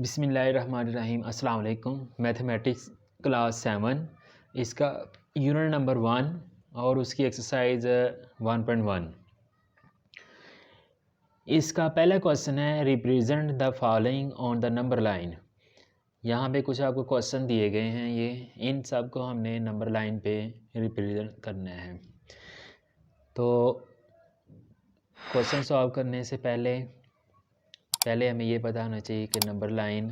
बिस्मिल्लाहिर्रहमानिर्रहीम। अस्सलाम वालेकुम। मैथमेटिक्स क्लास 7 इसका यूनिट नंबर 1 और उसकी एक्सरसाइज 1.1। इसका पहला क्वेश्चन है represent the following on the number line. यहाँ पे कुछ आपको क्वेश्चन दिए गए हैं, ये इन सब को हमने नंबर लाइन पे रिप्रेजेंट करना है। तो क्वेश्चन सॉल्व करने से पहले हमें ये पता होना चाहिए कि नंबर लाइन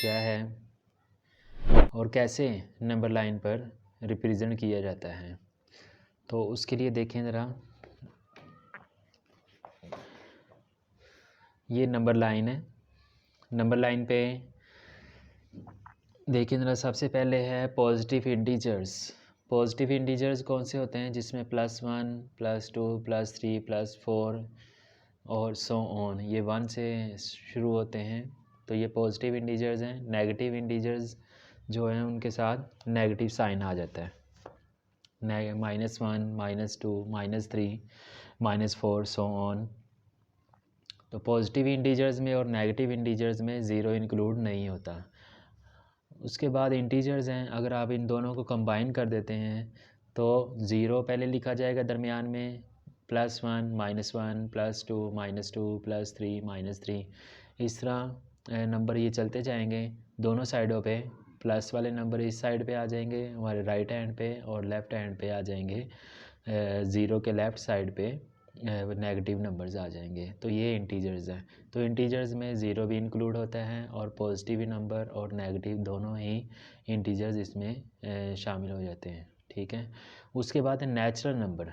क्या है और कैसे नंबर लाइन पर रिप्रेजेंट किया जाता है। तो उसके लिए देखें ज़रा, ये नंबर लाइन है। नंबर लाइन पे देखें ज़रा, सबसे पहले है पॉजिटिव इंटीजर्स। पॉजिटिव इंटीजर्स कौन से होते हैं? जिसमें +1, +2, +3, +4 और सो ऑन, ये 1 से शुरू होते हैं, तो ये पॉजिटिव इंटीजर्स हैं। नेगेटिव इंटीजर्स जो हैं उनके साथ नेगेटिव साइन आ जाता है, -1, -2, -3, -4 सो ऑन। तो पॉजिटिव इंटीजर्स में और नेगेटिव इंटीजर्स में ज़ीरो इंक्लूड नहीं होता। उसके बाद इंटीजर्स हैं, अगर आप इन दोनों को कंबाइन कर देते हैं तो ज़ीरो पहले लिखा जाएगा दरमियान में, +1, -1, +2, -2, +3, -3, इस तरह नंबर ये चलते जाएंगे। दोनों साइडों पे प्लस वाले नंबर इस साइड पे आ जाएंगे हमारे राइट हैंड पे, और लेफ़्ट हैंड पे आ जाएंगे ज़ीरो के लेफ़्ट साइड पे नेगेटिव नंबर्स आ जाएंगे। तो ये इंटीजर्स हैं। तो इंटीजर्स में ज़ीरो भी इंक्लूड होता है और पॉजिटिव नंबर और नेगेटिव दोनों ही इंटीजर्स इसमें शामिल हो जाते हैं। ठीक है। उसके बाद है नेचुरल नंबर।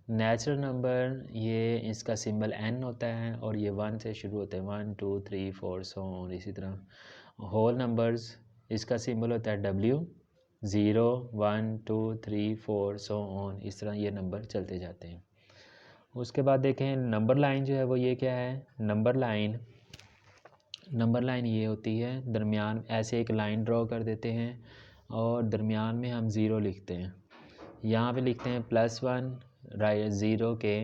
नेचुरल नंबर ये इसका सिंबल n होता है और ये 1 से शुरू होते हैं, 1, 2, 3, 4 सो ऑन। इसी तरह होल नंबर्स, इसका सिंबल होता है w, 0, 1, 2, 3, 4 सो ऑन। इस तरह ये नंबर चलते जाते हैं। उसके बाद देखें नंबर लाइन जो है वो ये क्या है? नंबर लाइन ये होती है, दरमियान ऐसे एक लाइन ड्रॉ कर देते हैं और दरमियान में हम ज़ीरो लिखते हैं। यहाँ पे लिखते हैं +1, ज़ीरो के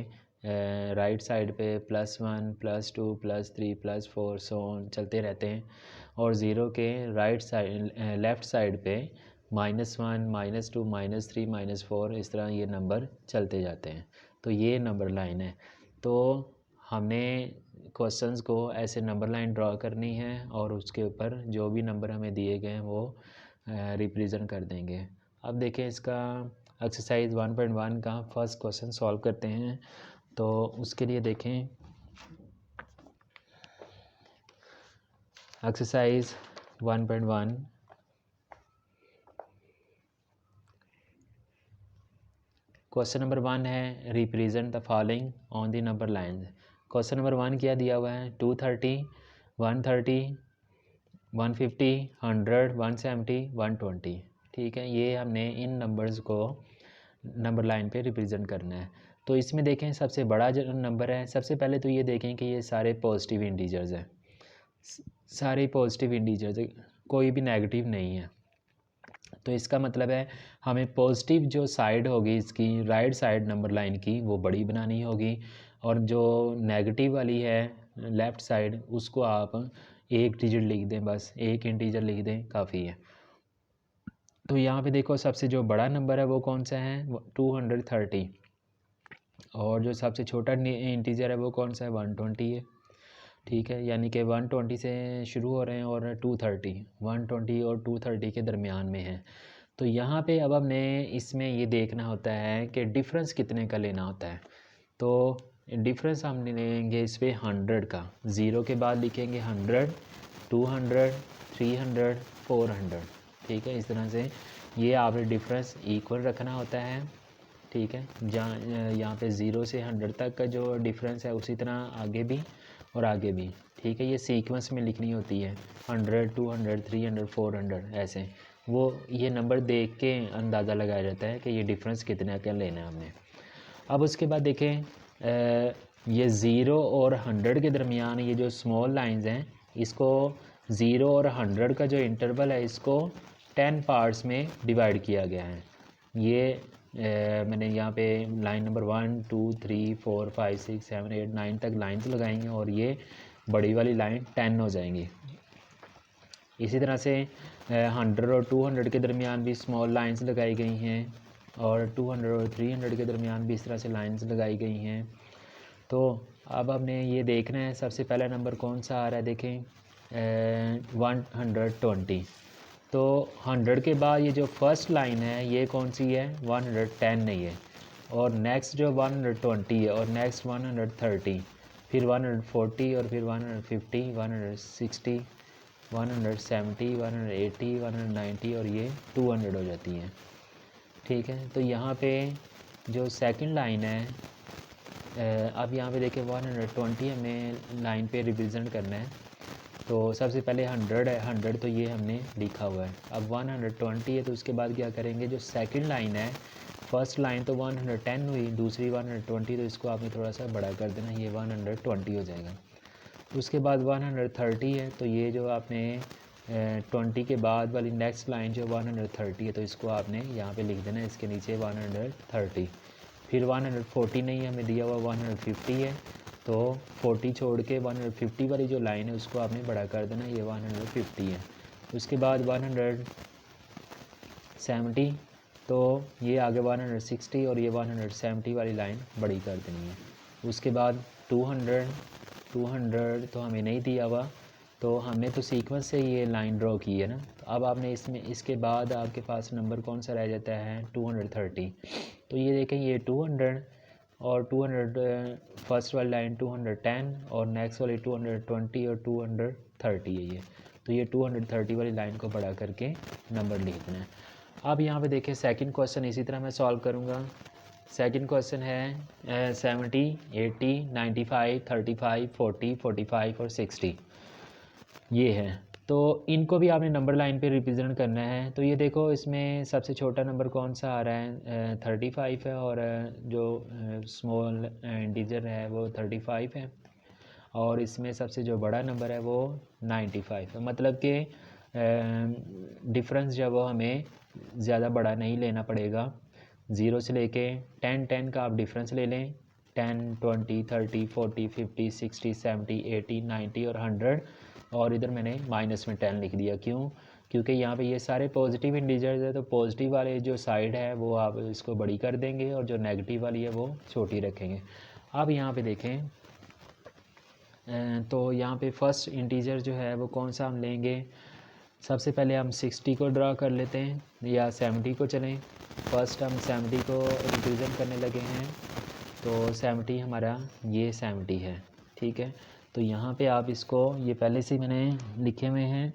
राइट साइड पे +1, +2, +3, +4 सो ऑन चलते रहते हैं, और ज़ीरो के राइट साइड लेफ़्ट साइड पे -1, -2, -3, -4 इस तरह ये नंबर चलते जाते हैं। तो ये नंबर लाइन है। तो हमने क्वेश्चंस को ऐसे नंबर लाइन ड्रॉ करनी है और उसके ऊपर जो भी नंबर हमें दिए गए हैं वो रिप्रेजेंट कर देंगे। अब देखें इसका एक्सरसाइज 1.1 का फर्स्ट क्वेश्चन सॉल्व करते हैं। तो उसके लिए देखें एक्सरसाइज 1.1। क्वेश्चन नंबर 1 है represent the following on the number line. Question number 1 क्या दिया हुआ है? 230, 130, 150, 100, 170, 120। ठीक है, ये हमने इन नंबर्स को नंबर लाइन पे रिप्रेजेंट करना है। तो इसमें देखें सबसे बड़ा जो नंबर है, सबसे पहले तो ये देखें कि ये सारे पॉजिटिव इंटीजर्स हैं, सारे पॉजिटिव इंटीजर्स, कोई भी नेगेटिव नहीं है। तो इसका मतलब है हमें पॉजिटिव जो साइड होगी इसकी, राइट साइड नंबर लाइन की, वो बड़ी बनानी होगी, और जो नेगेटिव वाली है लेफ़्ट साइड, उसको आप एक डिजिट लिख दें, बस एक इंटीजर लिख दें, काफ़ी है। तो यहाँ पे देखो सबसे जो बड़ा नंबर है वो कौन सा है? 230, और जो सबसे छोटा इंटीजर है वो कौन सा है? 120 है। ठीक है, यानी कि 120 से शुरू हो रहे हैं और 230, 120 और 230 के दरमियान में है। तो यहाँ पे अब हमने इसमें ये देखना होता है कि डिफरेंस कितने का लेना होता है। तो डिफरेंस हम लेंगे इस पर 100 का, ज़ीरो के बाद लिखेंगे 100, 200, 300, 400। ठीक है, इस तरह से ये आपने डिफरेंस इक्वल रखना होता है। ठीक है, जहाँ यहाँ पे 0 से 100 तक का जो डिफरेंस है उसी तरह आगे भी और आगे भी। ठीक है, ये सीक्वेंस में लिखनी होती है, 100, 200, 300, 400 ऐसे। वो ये नंबर देख के अंदाज़ा लगाया जाता है कि ये डिफरेंस कितना क्या लेना है हमने। अब उसके बाद देखें ये 0 और 100 के दरमियान ये जो स्मॉल लाइंस हैं, इसको 0 और 100 का जो इंटरवल है इसको 10 पार्ट्स में डिवाइड किया गया है। ये मैंने यहाँ पे लाइन नंबर 1, 2, 3, 4, 5, 6, 7, 8, 9 तक लाइंस लगाएंगे और ये बड़ी वाली लाइन 10 हो जाएंगी। इसी तरह से 100 और 200 के दरमियान भी स्मॉल लाइंस लगाई गई हैं, और 200 और 300 के दरमियान भी इस तरह से लाइंस लगाई गई हैं। तो अब हमने ये देखना है सबसे पहला नंबर कौन सा आ रहा है, देखें 120। तो 100 के बाद ये जो फर्स्ट लाइन है ये कौन सी है, 110 नहीं है, और नेक्स्ट जो 120 है, और नेक्स्ट 130, फिर 140, और फिर 150, 160, 170, 180, 190, और ये 200 हो जाती हैं। ठीक है, तो यहाँ पे जो सेकंड लाइन है, अब यहाँ पे देखें 120 हमें लाइन पे रिप्रेजेंट करना है। तो सबसे पहले 100 है, 100 तो ये हमने लिखा हुआ है। अब 120 है तो उसके बाद क्या करेंगे, जो सेकंड लाइन है, फर्स्ट लाइन तो 110 हुई, दूसरी 120, तो इसको आपने थोड़ा सा बड़ा कर देना, ये 120 हो जाएगा। उसके बाद 130 है, तो ये जो आपने 20 के बाद वाली नेक्स्ट लाइन जो 130 है, तो इसको आपने यहाँ पे लिख देना, इसके नीचे 130। फिर 140 नहीं हमें दिया हुआ, 150 है, तो 40 छोड़ के 150 वाली जो लाइन है उसको आपने बड़ा कर देना, ये 150 है। उसके बाद 170, तो ये आगे 160, और ये 170 वाली लाइन बड़ी कर देनी है। उसके बाद 200 तो हमें नहीं दिया हुआ, तो हमने तो सीक्वेंस से ये लाइन ड्रॉ की है ना। तो अब आपने इसमें इसके बाद आपके पास नंबर कौन सा रह जाता है, 230। तो ये देखें, ये 200 और 200 फर्स्ट वाली लाइन 210, और नेक्स्ट वाली 220 और 230 है ये। तो ये 230 वाली लाइन को बड़ा करके नंबर लिख देना है। अब यहाँ पे देखें सेकंड क्वेश्चन इसी तरह मैं सॉल्व करूँगा। सेकंड क्वेश्चन है 70, 80, 95, 35, 40, 45 और 60 ये है। तो इनको भी आपने नंबर लाइन पे रिप्रेजेंट करना है। तो ये देखो, इसमें सबसे छोटा नंबर कौन सा आ रहा है, 35 है, और जो स्मॉल इंटीजर है वो 35 है, और इसमें सबसे जो बड़ा नंबर है वो 95 है। मतलब कि डिफरेंस जब वो हमें ज़्यादा बड़ा नहीं लेना पड़ेगा, 0 से लेके 10 का आप डिफरेंस ले लें, 10, 20, 30, 40, 50, 60, 70, 80, 90 और 100, और इधर मैंने माइनस में 10 लिख दिया। क्यों? क्योंकि यहाँ पे ये सारे पॉजिटिव इंटीजर्स है, तो पॉजिटिव वाले जो साइड है वो आप इसको बड़ी कर देंगे, और जो नेगेटिव वाली है वो छोटी रखेंगे। अब यहाँ पे देखें, तो यहाँ पे फर्स्ट इंटीजर जो है वो कौन सा हम लेंगे। सबसे पहले हम 60 को ड्रा कर लेते हैं, या 70 को चलें। फर्स्ट हम 70 को रिप्रेजेंट करने लगे हैं, तो 70 हमारा ये 70 है। ठीक है, तो यहाँ पे आप इसको, ये पहले से मैंने लिखे हुए हैं,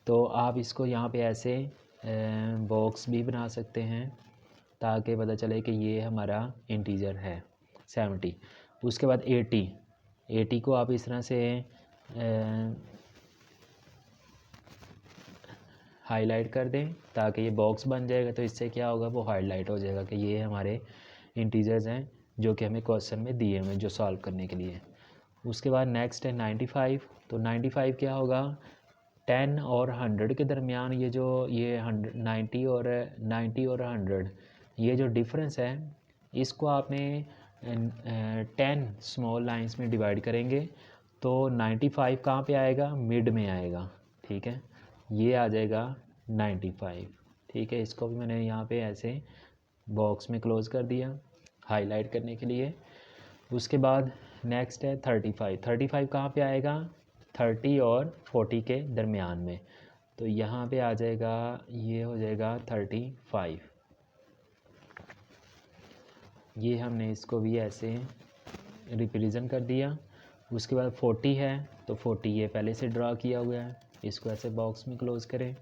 तो आप इसको यहाँ पे ऐसे बॉक्स भी बना सकते हैं ताकि पता चले कि ये हमारा इंटीजर है 70। उसके बाद 80 को आप इस तरह से हाईलाइट कर दें ताकि ये बॉक्स बन जाएगा। तो इससे क्या होगा, वो हाईलाइट हो जाएगा कि ये हमारे इंटीजर्स हैं जो कि हमें क्वेश्चन में दिए हुए जो सॉल्व करने के लिए। उसके बाद नेक्स्ट है 95। तो 95 क्या होगा, 10 और 100 के दरमियान ये जो ये 90 और 100 ये जो डिफरेंस है, इसको आपने 10 स्मॉल लाइंस में डिवाइड करेंगे, तो 95 कहाँ पे आएगा, मिड में आएगा। ठीक है, ये आ जाएगा 95। ठीक है, इसको भी मैंने यहाँ पे ऐसे बॉक्स में क्लोज़ कर दिया हाईलाइट करने के लिए। उसके बाद नेक्स्ट है 35 कहाँ पे आएगा, 30 और 40 के दरमियान में, तो यहाँ पे आ जाएगा, ये हो जाएगा 35। ये हमने इसको भी ऐसे रिप्रेजेंट कर दिया। उसके बाद 40 है, तो 40 ये पहले से ड्रा किया हुआ है, इसको ऐसे बॉक्स में क्लोज़ करें।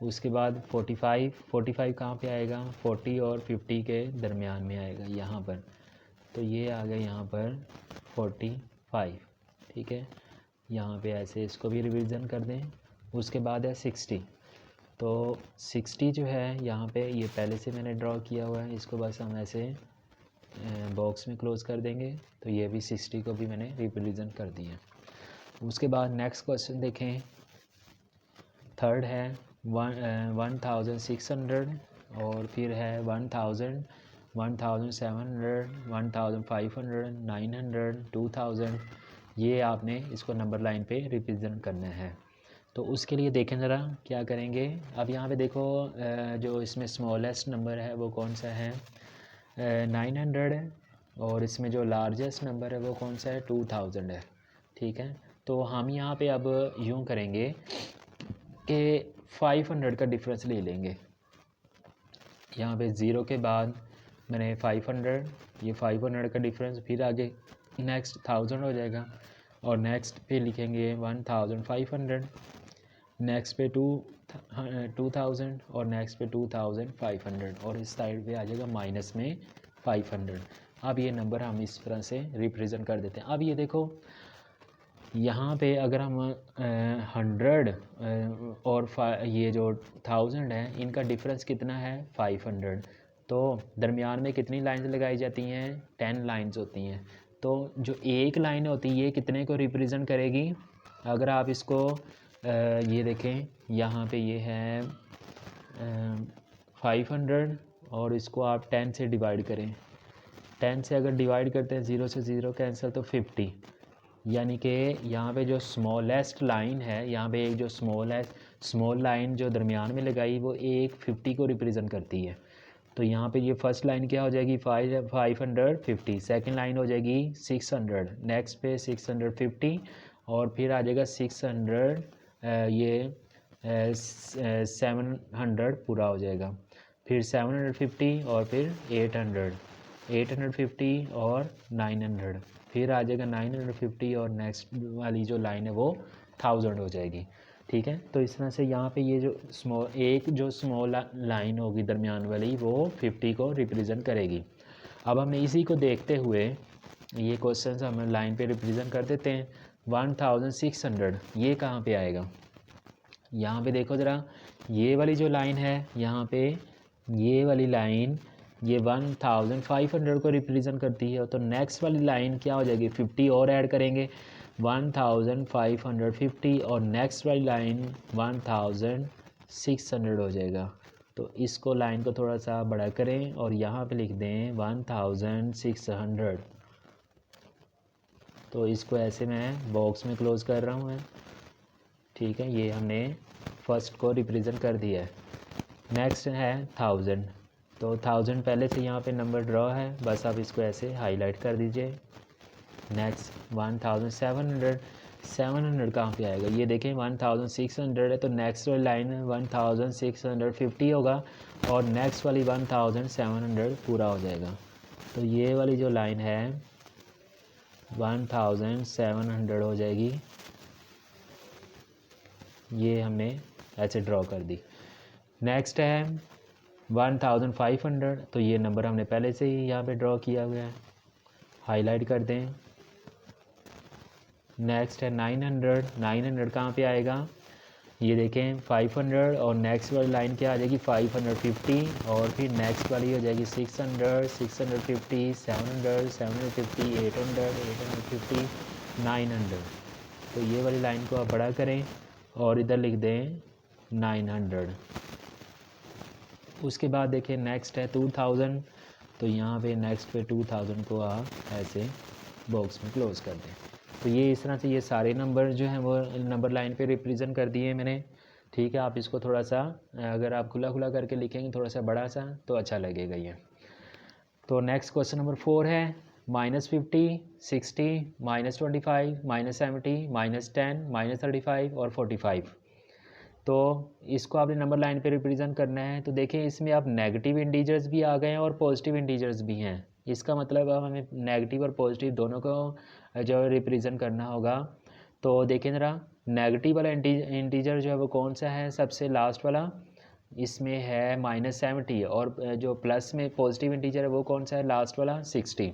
उसके बाद 45 कहाँ पे आएगा, 40 और 50 के दरमियान में आएगा यहाँ पर, तो ये आ गया यहाँ पर 45। ठीक है, यहाँ पे ऐसे इसको भी रिवीजन कर दें। उसके बाद है 60। तो 60 जो है यहाँ पे ये पहले से मैंने ड्रॉ किया हुआ है, इसको बस हम ऐसे बॉक्स में क्लोज़ कर देंगे, तो ये भी 60 को भी मैंने रिप्रेजेंट कर दिया। उसके बाद नेक्स्ट क्वेश्चन देखें, थर्ड है 1600, और फिर है 1000, 1700, 1500, 900, 2000। ये आपने इसको नंबर लाइन पे रिप्रेजेंट करना है। तो उसके लिए देखें ज़रा क्या करेंगे। अब यहाँ पे देखो जो इसमें स्मॉलेस्ट नंबर है वो कौन सा है, 900 है, और इसमें जो लार्जेस्ट नंबर है वो कौन सा है, 2000 है। ठीक है, तो हम यहाँ पे अब यूँ करेंगे कि 500 का डिफरेंस ले लेंगे। यहाँ पे ज़ीरो के बाद मैंने 500, ये 500 का डिफरेंस, फिर आगे नेक्स्ट 1000 हो जाएगा, और नेक्स्ट पे लिखेंगे 1500, नेक्स्ट पे 2000, और नेक्स्ट पे 2500, और इस साइड पे आ जाएगा माइनस में 500। अब ये नंबर हम इस तरह से रिप्रेजेंट कर देते हैं। अब ये देखो यहाँ पे अगर हम 100 और ये जो 1000 है इनका डिफरेंस कितना है, 500। तो दरमियान में कितनी लाइंस लगाई जाती हैं, 10 लाइंस होती हैं। तो जो एक लाइन होती है ये कितने को रिप्रेजेंट करेगी, अगर आप इसको ये देखें यहाँ पे ये है 500, और इसको आप 10 से डिवाइड करें। 10 से अगर डिवाइड करते हैं, 0 से 0 कैंसिल, तो 50, यानी कि यहाँ पे जो स्मॉलेस्ट लाइन है, यहाँ पे एक जो स्मॉल लाइन जो दरमियान में लगाई वो एक 50 को रिप्रेजेंट करती है। तो यहाँ पे ये फर्स्ट लाइन क्या हो जाएगी, 550, सेकंड लाइन हो जाएगी 600, नेक्स्ट पे 650, और फिर आ जाएगा 600, ये 700 पूरा हो जाएगा, फिर 750, और फिर 850 और 900, फिर आ जाएगा 950, और नेक्स्ट वाली जो लाइन है वो 1000 हो जाएगी। ठीक है, तो इस तरह से यहाँ पे ये जो स्मॉल लाइन होगी दरमियान वाली वो 50 को रिप्रेजेंट करेगी। अब हमने इसी को देखते हुए ये क्वेश्चन हम लाइन पे रिप्रेजेंट कर देते हैं। 1600 ये कहाँ पे आएगा, यहाँ पे देखो ज़रा, ये वाली जो लाइन है यहाँ पे, ये वाली लाइन ये 1500 को रिप्रेजेंट करती है। तो नेक्स्ट वाली लाइन क्या हो जाएगी, 50 और ऐड करेंगे, 1550, और नेक्स्ट वाली लाइन 1600 हो जाएगा। तो इसको लाइन को थोड़ा सा बड़ा करें और यहाँ पे लिख दें 1600। तो इसको ऐसे मैं बॉक्स में क्लोज़ कर रहा हूँ। ठीक है, ये हमने फर्स्ट को रिप्रेजेंट कर दिया है। नेक्स्ट है 1000, तो 1000 पहले से यहाँ पे नंबर ड्रॉ है, बस आप इसको ऐसे हाईलाइट कर दीजिए। नेक्स्ट 1700, 700 कहाँ पे आएगा, ये देखें 1600 है, तो नेक्स्ट वाली लाइन 1650 होगा, और नेक्स्ट वाली 1700 पूरा हो जाएगा। तो ये वाली जो लाइन है 1700 हो जाएगी, ये हमने ऐसे ड्रॉ कर दी। नेक्स्ट है 1500, तो ये नंबर हमने पहले से ही यहाँ पे ड्रॉ किया हुआ है, हाईलाइट कर दें। नेक्स्ट है 900, 900 कहाँ पे आएगा, ये देखें 500, और नेक्स्ट वाली लाइन क्या आ जाएगी 550, और फिर नेक्स्ट वाली हो जाएगी 600, 650, 700, 750, 800, 850, 900। तो ये वाली लाइन को आप बड़ा करें और इधर लिख दें 900। उसके बाद देखें नेक्स्ट है 2000, तो यहाँ पे नेक्स्ट पे 2000 को आप ऐसे बॉक्स में क्लोज़ कर दें। तो ये इस तरह से ये सारे नंबर जो हैं वो नंबर लाइन पे रिप्रेजेंट कर दिए मैंने। ठीक है, आप इसको थोड़ा सा अगर आप खुला खुला करके लिखेंगे थोड़ा सा बड़ा सा, तो अच्छा लगेगा ये। तो नेक्स्ट क्वेश्चन नंबर 4 है -50, 60, -25, -70, -10, -35 और 45। तो इसको आपने नंबर लाइन पे रिप्रेजेंट करना है। तो देखिए इसमें अब नेगेटिव इंटीजर्स भी आ गए हैं और पॉजिटिव इंटीजर्स भी हैं। इसका मतलब अब हमें नेगेटिव और पॉजिटिव दोनों को जो रिप्रेजेंट करना होगा। तो देखें ज़रा, नेगेटिव वाला इंटीजर जो है वो कौन सा है, सबसे लास्ट वाला, इसमें है -70, और जो प्लस में पॉजिटिव इंटीजर है वो कौन सा है, लास्ट वाला 60।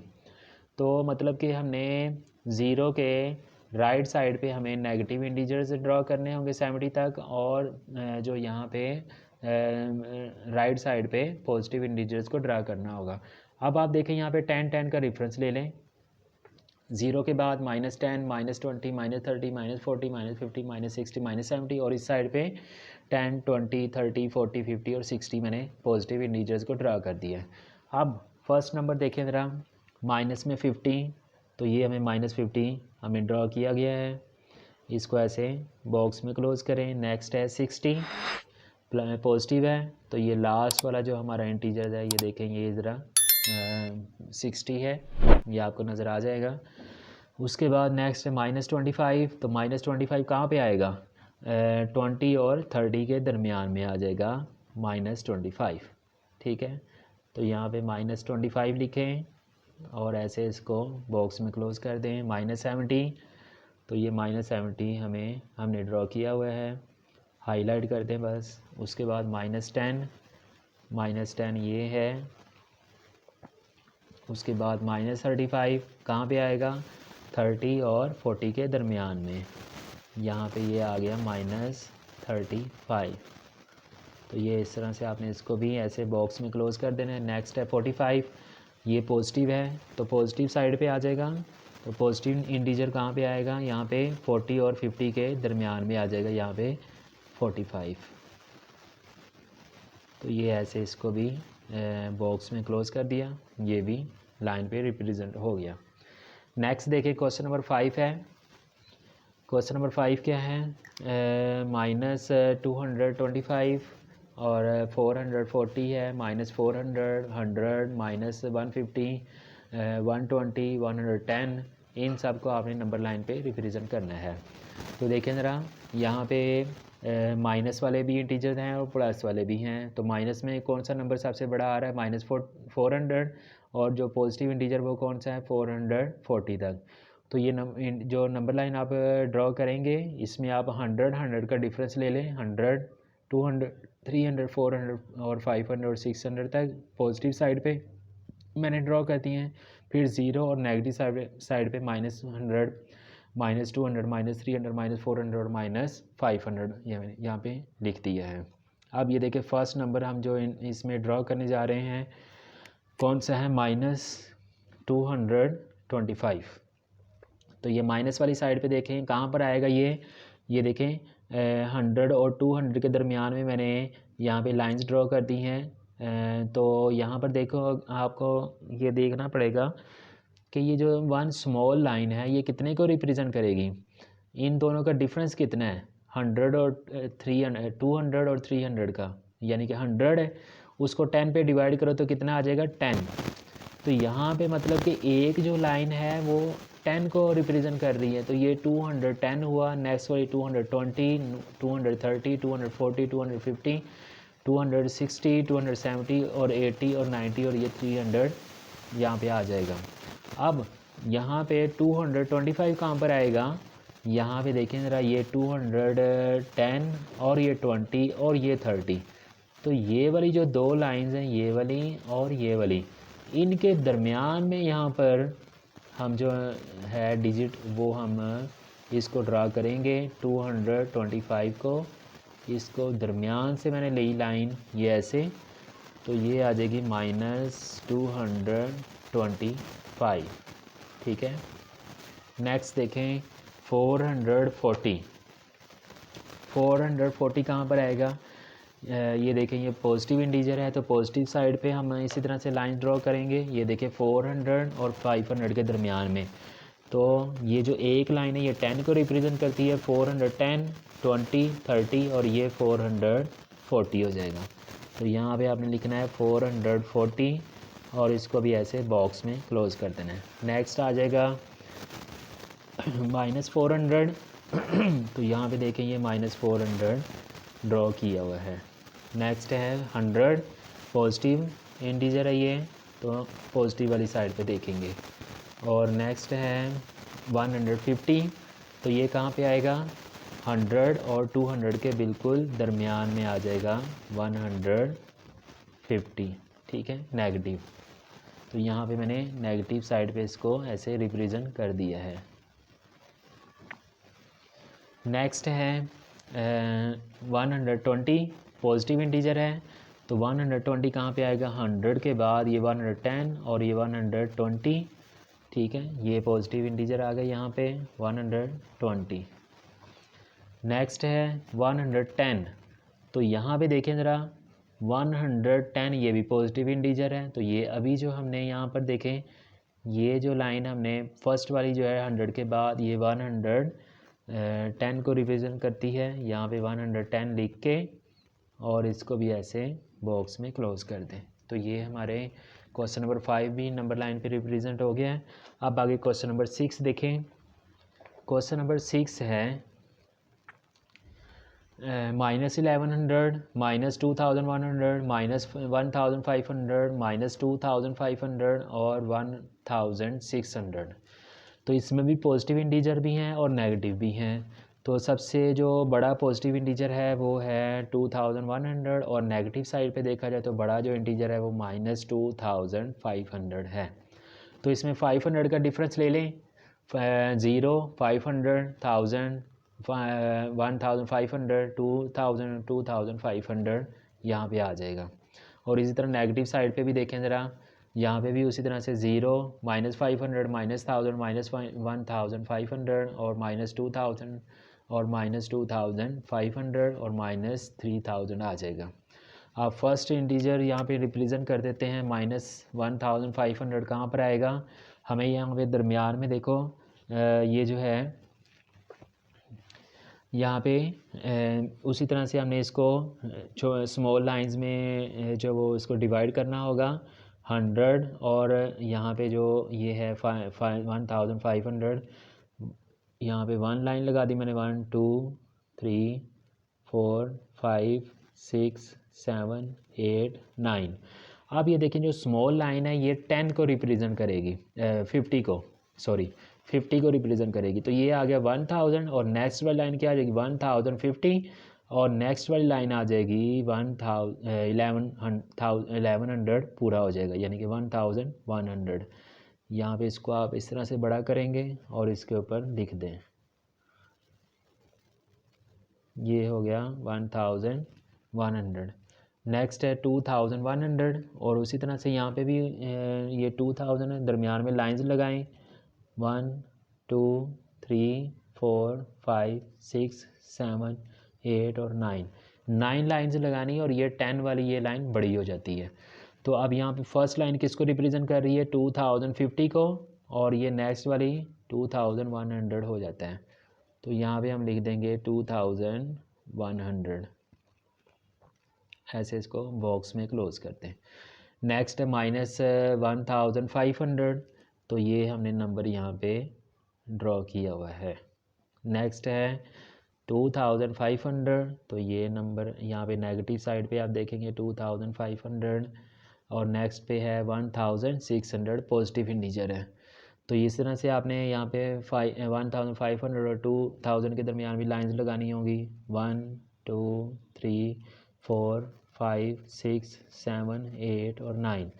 तो मतलब कि हमने ज़ीरो के राइट साइड पे हमें नेगेटिव इंटीजर्स ड्रॉ करने होंगे 70 तक, और जो यहाँ पे राइट साइड पे पॉजिटिव इंटीजर्स को ड्रा करना होगा। अब आप देखें यहाँ पे 10 10 का रेफरेंस ले लें। ज़ीरो के बाद -10, -20, -30, -40, -50, -60, -70, और इस साइड पे 10, 20, 30, 40, 50 और 60 मैंने पॉजिटिव इंटीजर्स को ड्रा कर दिया है। अब फर्स्ट नंबर देखें ज़रा, माइनस में 50, तो ये हमें -50 हमें ड्रॉ किया गया है। इसको ऐसे बॉक्स में क्लोज़ करें। नेक्स्ट है 60 पॉजिटिव है, तो ये लास्ट वाला जो हमारा इंटीजर है ये देखेंगे, ये ज़रा 60 है, ये आपको नज़र आ जाएगा। उसके बाद नेक्स्ट है -25, तो -25 कहाँ पे आएगा? 20 और 30 के दरमियान में आ जाएगा -25, ठीक है। तो यहाँ पे -25 लिखें और ऐसे इसको बॉक्स में क्लोज़ कर दें। -70, तो ये -70 हमने ड्रॉ किया हुआ है, हाईलाइट कर दें बस। उसके बाद -10 ये है। उसके बाद -35 कहाँ पे आएगा? 30 और 40 के दरमियान में, यहाँ पे ये आ गया -35। तो ये इस तरह से आपने इसको भी ऐसे बॉक्स में क्लोज़ कर देना है। नेक्स्ट है 45, ये पॉजिटिव है तो पॉजिटिव साइड पे आ जाएगा। तो पॉजिटिव इंटीजर कहाँ पे आएगा? यहाँ पे 40 और 50 के दरमियान में आ जाएगा, यहाँ पे 45। तो ये ऐसे इसको भी बॉक्स में क्लोज़ कर दिया, ये भी लाइन पे रिप्रेजेंट हो गया। नेक्स्ट देखिए क्वेश्चन नंबर 5 है। क्वेश्चन नंबर 5 क्या है? -225 और 440 है, -400, 100, -150, 120, 110, इन सब को आपने नंबर लाइन पे रिप्रेजेंट करना है। तो देखें ज़रा, यहाँ पे माइनस वाले भी इंटीजर हैं और प्लस वाले भी हैं। तो माइनस में कौन सा नंबर सबसे बड़ा आ रहा है? -400, और जो पॉजिटिव इंटीजर वो कौन सा है? 440 तक। तो ये जो नंबर लाइन आप ड्रॉ करेंगे, इसमें आप 100 का डिफरेंस ले लें। 100, 200, 300, 400 और 500 और 600 तक पॉजिटिव साइड पे मैंने ड्रॉ कर दिए हैं। फिर ज़ीरो और नेगेटिव साइड पे -100, -200, -300, -400 और -500 ये मैंने यहाँ पे लिख दिया है। अब ये देखिए फर्स्ट नंबर हम जो इसमें ड्रॉ करने जा रहे हैं कौन सा है? -225। तो ये माइनस वाली साइड पे देखें कहाँ पर आएगा ये देखें 100 और 200 के दरमियान में मैंने यहाँ पे लाइंस ड्रॉ कर दी हैं। तो यहाँ पर देखो, आपको ये देखना पड़ेगा कि ये जो वन स्मॉल लाइन है ये कितने को रिप्रेजेंट करेगी? इन दोनों का डिफरेंस कितना है? 100 और 300, 200 और 300 का, यानी कि 100 है, उसको 10 पे डिवाइड करो तो कितना आ जाएगा? 10। तो यहाँ पे मतलब कि एक जो लाइन है वो 10 को रिप्रेजेंट कर रही है, तो ये 210 हुआ। नेक्स्ट वाली 220, 230, 240, 250, 260, 270 और 80 और 90 और ये 300 यहाँ पे आ जाएगा। अब यहाँ पे 225 कहाँ पर आएगा? यहाँ पे देखें ज़रा, ये 210 और ये 20 और ये 30। तो ये वाली जो दो लाइंस हैं, ये वाली और ये वाली, इनके दरमियान में यहाँ पर हम जो है डिजिट वो हम इसको ड्रा करेंगे 225 को। इसको दरमियान से मैंने ली लाइन ये ऐसे, तो ये आ जाएगी -225, ठीक है। नेक्स्ट देखें 440 कहाँ पर आएगा? ये देखें, ये पॉजिटिव इंटीजर है तो पॉजिटिव साइड पे हम इसी तरह से लाइन ड्रॉ करेंगे। ये देखें 400 और 500 के दरमियान में, तो ये जो एक लाइन है ये 10 को रिप्रेजेंट करती है। 410, 20, 30 और ये 440 हो जाएगा। तो यहाँ पे आपने लिखना है 440 और इसको भी ऐसे बॉक्स में क्लोज कर देना है। नेक्स्ट आ जाएगा -400 तो यहाँ पे देखें ये -400 ड्रॉ किया हुआ है। नेक्स्ट है 100, पॉजिटिव इंटीजर है ये, तो पॉजिटिव वाली साइड पे देखेंगे। और नेक्स्ट है 150, तो ये कहाँ पे आएगा? 100 और 200 के बिल्कुल दरमियान में आ जाएगा 150, ठीक है, नेगेटिव। तो यहाँ पे मैंने नेगेटिव साइड पे इसको ऐसे रिप्रेजेंट कर दिया है। नेक्स्ट है 120, पॉजिटिव इंटीजर है, तो 120 कहाँ पे आएगा? 100 के बाद ये 110 और ये 120, ठीक है, ये पॉजिटिव इंटीजर आ गए यहाँ पे 120। नेक्स्ट है 110, तो यहाँ पे देखें ज़रा 110 ये भी पॉजिटिव इंटीजर है, तो ये अभी जो हमने यहाँ पर देखें, ये जो लाइन हमने फर्स्ट वाली जो है 100 के बाद ये 100 10 को रिप्रेजेंट करती है। यहाँ पे 110 लिख के और इसको भी ऐसे बॉक्स में क्लोज कर दें। तो ये हमारे क्वेश्चन नंबर 5 भी नंबर लाइन पे रिप्रेजेंट हो गया है। अब आगे क्वेश्चन नंबर 6 देखें। क्वेश्चन नंबर 6 है -1100, -2100, -1500, -2500 और 1600। तो इसमें भी पॉजिटिव इंटीजर भी हैं और नेगेटिव भी हैं। तो सबसे जो बड़ा पॉजिटिव इंटीजर है वो है 2100 और नेगेटिव साइड पे देखा जाए तो बड़ा जो इंटीजर है वो -2500 है। तो इसमें 500 का डिफरेंस ले लें। 0, 500, 1000, 1500, 2000, 2500 यहाँ पे आ जाएगा। और इसी तरह नेगेटिव साइड पे भी देखें ज़रा, यहाँ पे भी उसी तरह से 0, -500, -1000, -1500 और -2000 और -2500 और -3000 आ जाएगा। आप फर्स्ट इंटीजर यहाँ पे रिप्रेजेंट कर देते हैं। -1500 कहाँ पर आएगा? हमें यहाँ पे दरमियान में देखो ये जो है यहाँ पे उसी तरह से हमने इसको स्मॉल लाइंस में जो वो इसको डिवाइड करना होगा 100 और यहाँ पे जो ये है 1500 यहाँ पे 1 लाइन लगा दी मैंने। 1 2 3 4 5 6 7 8 9। अब ये देखें जो स्मॉल लाइन है ये 10 को रिप्रेजेंट करेगी, 50 को, सॉरी 50 को रिप्रेजेंट करेगी। तो ये आ गया 1000 और नेक्स्ट वाली लाइन क्या आ जाएगी 1050 और नेक्स्ट वाली लाइन आ जाएगी 1100 पूरा हो जाएगा, यानी कि 1100। यहाँ पे इसको आप इस तरह से बड़ा करेंगे और इसके ऊपर लिख दें। ये हो गया 1100। नेक्स्ट है 2100 और उसी तरह से यहाँ पे भी ये 2000 है, दरमियान में लाइंस लगाएं 1 2 3 4 5 6 7 8 और 9 लाइंस लगानी और ये 10 वाली ये लाइन बड़ी हो जाती है। तो अब यहाँ पे फर्स्ट लाइन किसको रिप्रेजेंट कर रही है 2050 को और ये नेक्स्ट वाली 2100 हो जाता है। तो यहाँ पे हम लिख देंगे 2100, ऐसे इसको बॉक्स में क्लोज करते हैं। नेक्स्ट है -1500, तो ये हमने नंबर यहाँ पे ड्रॉ किया हुआ है। नेक्स्ट है 2500, तो ये नंबर यहाँ पे नेगेटिव साइड पे आप देखेंगे 2500 और नेक्स्ट पे है 1600 पॉजिटिव इंटीजर है। तो इस तरह से आपने यहाँ पे 1500 और 2000 के दरमियान भी लाइंस लगानी होंगी 1 2 3 4 5 6 7 8 और 9।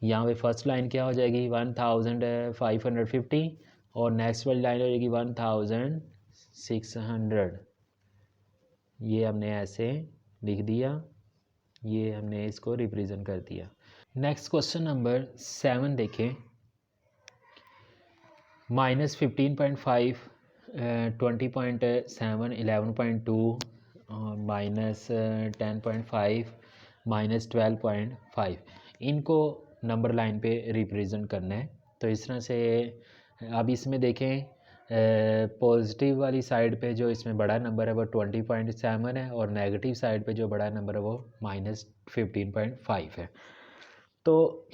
यहाँ पे फर्स्ट लाइन क्या हो जाएगी 1550 और नेक्स्ट वाली लाइन हो जाएगी 1600। ये हमने ऐसे लिख दिया, ये हमने इसको रिप्रेजेंट कर दिया। नेक्स्ट क्वेश्चन नंबर 7 देखें। -15.5, 20.7, 11.2, -10.5, -12.5 इनको नंबर लाइन पे रिप्रेजेंट करना है। तो इस तरह से अब इसमें देखें पॉजिटिव वाली साइड पे जो इसमें बड़ा नंबर है वो 20.7 है और नेगेटिव साइड पे जो बड़ा नंबर है वो -15.5 है। तो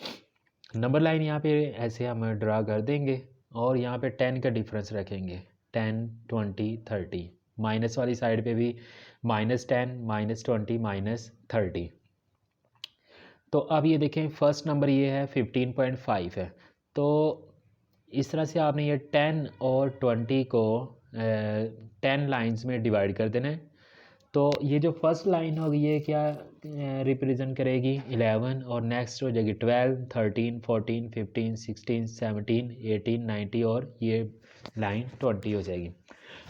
नंबर लाइन यहाँ पे ऐसे हम ड्रा कर देंगे और यहाँ पे 10 का डिफरेंस रखेंगे 10 20 30। माइनस वाली साइड पे भी -10 -20 -30। तो अब ये देखें फर्स्ट नंबर ये है 15.5 है। तो इस तरह से आपने ये 10 और 20 को 10 लाइंस में डिवाइड कर देना है। तो ये जो फर्स्ट लाइन होगी ये क्या रिप्रेजेंट करेगी 11 और नेक्स्ट हो जाएगी 12 13 14 15 16 17 18 19 और ये लाइन 20 हो जाएगी।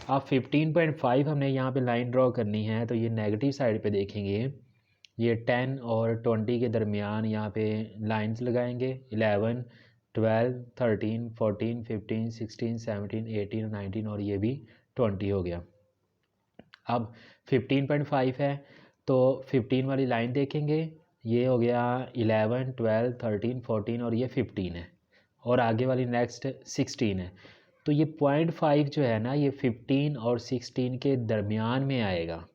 अब 15.5 हमने यहाँ पे लाइन ड्रॉ करनी है तो ये नेगेटिव साइड पे देखेंगे ये 10 और 20 के दरमियान यहाँ पे लाइंस लगाएंगे 11 12 13 14 15 16 17 18 19 और ये भी 20 हो गया। अब 15.5 है तो 15 वाली लाइन देखेंगे ये हो गया 11 12 13 14 और ये 15 है और आगे वाली नेक्स्ट 16 है। तो तो ये 0.5 जो है ना ये 15 और 16 के दरमियान में आएगा।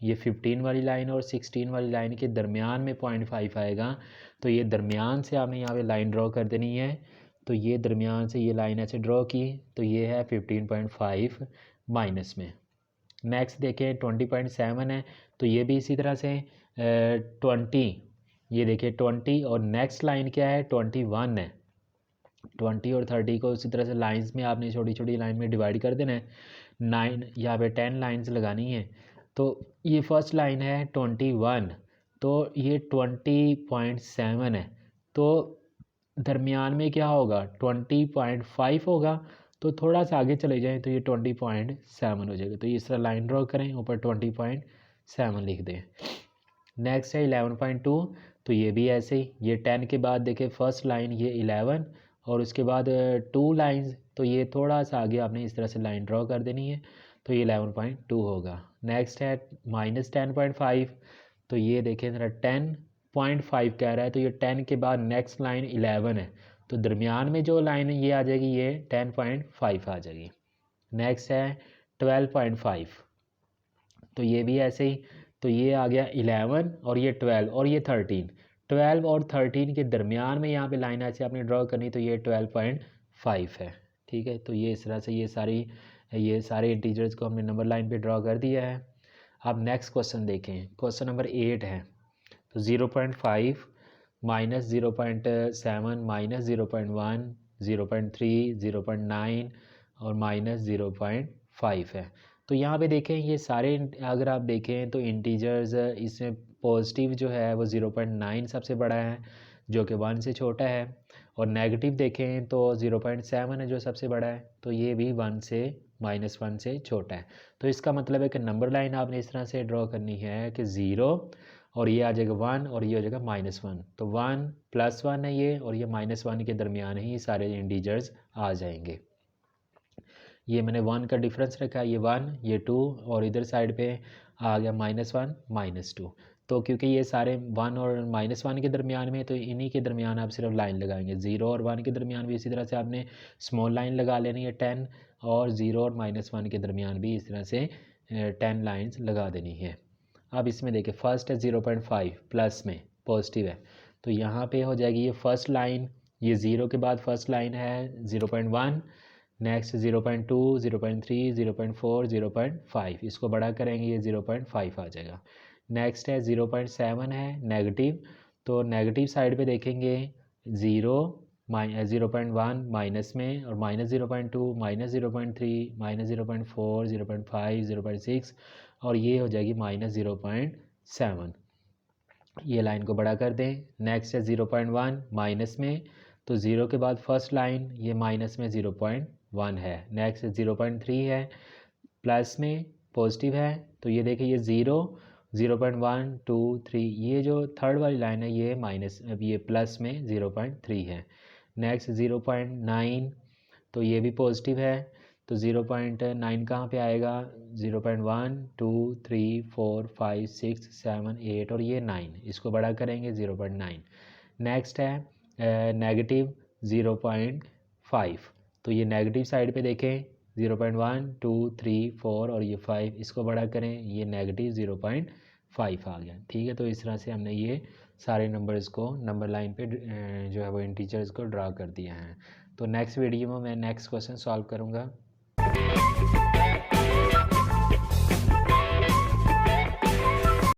ये 15 वाली लाइन और 16 वाली लाइन के दरमियान में 0.5 आएगा। तो ये दरमियान से आपने यहाँ पे लाइन ड्रॉ कर देनी है। तो ये दरमियान से ये लाइन ऐसे ड्रॉ की, तो ये है 15.5 माइनस में। नेक्स्ट देखें 20.7 है, तो ये भी इसी तरह से 20, ये देखिए 20 और नेक्स्ट लाइन क्या है 21 है। 20 और 30 को उसी तरह से लाइंस में आपने छोटी छोटी लाइन में डिवाइड कर देना है। 9 यहाँ पे 10 लाइंस लगानी है। तो ये फर्स्ट लाइन है 21, तो ये 20.7 है। तो दरमियान में क्या होगा 20.5 होगा। तो थोड़ा सा आगे चले जाएं तो ये 20.7 हो जाएगा। तो इस तरह लाइन ड्रॉ करें, ऊपर 20.7 लिख दें। नेक्स्ट है 11.2, तो ये भी ऐसे ही, ये 10 के बाद देखें फर्स्ट लाइन ये 11 और उसके बाद 2 लाइंस, तो ये थोड़ा सा आगे आपने इस तरह से लाइन ड्रॉ कर देनी है। तो ये 11.2 होगा। नेक्स्ट है -10.5, तो ये देखें ज़रा 10.5 कह रहा है, तो ये 10 के बाद नेक्स्ट लाइन 11 है, तो दरमियान में जो लाइन ये आ जाएगी ये 10.5 आ जाएगी। नेक्स्ट है 12.5, तो ये भी ऐसे ही, तो ये आ गया 11 और ये 12 और ये 13, 12 और 13 के दरमियान में यहाँ पे लाइन ऐसे आपने ड्रॉ करनी, तो ये 12.5 है। ठीक है, तो ये इस तरह से ये सारे इंटीजर्स को हमने नंबर लाइन पे ड्रॉ कर दिया है। अब नेक्स्ट क्वेश्चन देखें, क्वेश्चन नंबर 8 है। तो 0.5 माइनस 0.7 माइनस 0.1 0.3 0.9 और माइनस 0.5 है। तो यहाँ पे देखें ये सारे अगर आप देखें तो इंटीजर्स इसमें पॉजिटिव जो है वो 0.9 सबसे बड़ा है जो कि 1 से छोटा है, और नेगेटिव देखें तो 0.7 है जो सबसे बड़ा है, तो ये भी 1 से -1 से छोटा है। तो इसका मतलब है कि नंबर लाइन आपने इस तरह से ड्रॉ करनी है कि 0 और ये आ जाएगा 1 और ये हो जाएगा -1, तो 1 +1 है ये, और ये -1 के दरमियान ही सारे इंटीजर्स आ जाएंगे। ये मैंने 1 का डिफरेंस रखा है, ये 1 ये 2 और इधर साइड पे आ गया -1 -2। तो क्योंकि ये सारे 1 और -1 के दरमियान में, तो इन्हीं के दरमियान आप सिर्फ लाइन लगाएंगे। 0 और 1 के दरमियान भी इसी तरह से आपने स्मॉल लाइन लगा लेनी है 10, और 0 और -1 के दरमियान भी इस तरह से 10 लाइन्स लगा देनी है। अब इसमें देखिए फर्स्ट है 0.5 प्लस में पॉजिटिव है, तो यहाँ पे हो जाएगी ये फर्स्ट लाइन, ये 0 के बाद फर्स्ट लाइन है 0.1, नेक्स्ट 0.2 0.3 0.4 0.5, इसको बड़ा करेंगे ये 0.5 आ जाएगा। नेक्स्ट है 0.7 है नेगेटिव, तो नेगेटिव साइड पे देखेंगे 0.1 माइनस में, और -0.2 -0.3 -0.4 0.5 0.6, और ये हो जाएगी -0.7। ये लाइन को बड़ा कर दें। नेक्स्ट है 0.1 माइनस में, तो 0 के बाद फर्स्ट लाइन ये माइनस में 0.1 है। नेक्स्ट 0.3 है प्लस में पॉजिटिव है, तो ये देखिए ये 0 0.1 2 3, ये जो थर्ड वाली लाइन है ये माइनस ये प्लस में 0.3 है। नेक्स्ट 0.9, तो ये भी पॉजिटिव है, तो 0.9 कहाँ पे आएगा 0.1 2 3 4 5 6 7 8 और ये 9, इसको बड़ा करेंगे 0.9। नेक्स्ट है नेगेटिव 0.5, तो ये नेगेटिव साइड पे देखें 0.1 2 3 4 और ये 5, इसको बड़ा करें ये नेगेटिव 0.5 आ गया। ठीक है, तो इस तरह से हमने ये सारे नंबर्स को नंबर लाइन पे जो है वो इंटीजर्स को ड्रा कर दिया है। तो नेक्स्ट वीडियो में मैं नेक्स्ट क्वेश्चन सॉल्व करूँगा।